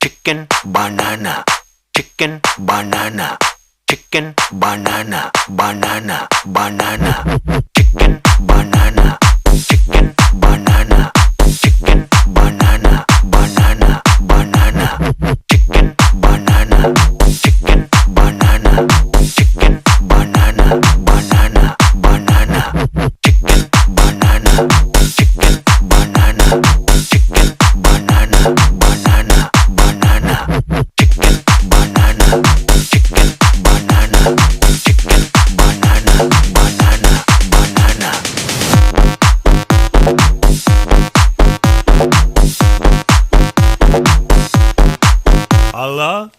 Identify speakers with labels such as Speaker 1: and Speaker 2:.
Speaker 1: chicken banana, chicken banana, chicken banana, banana, banana, chicken banana, chicken banana, chicken banana, banana, banana, chicken banana, chicken banana, chicken banana, banana, banana, chicken banana, chicken banana, chicken banana, banana, banana, chicken banana, chicken banana, chicken banana, banana, banana.
Speaker 2: Allah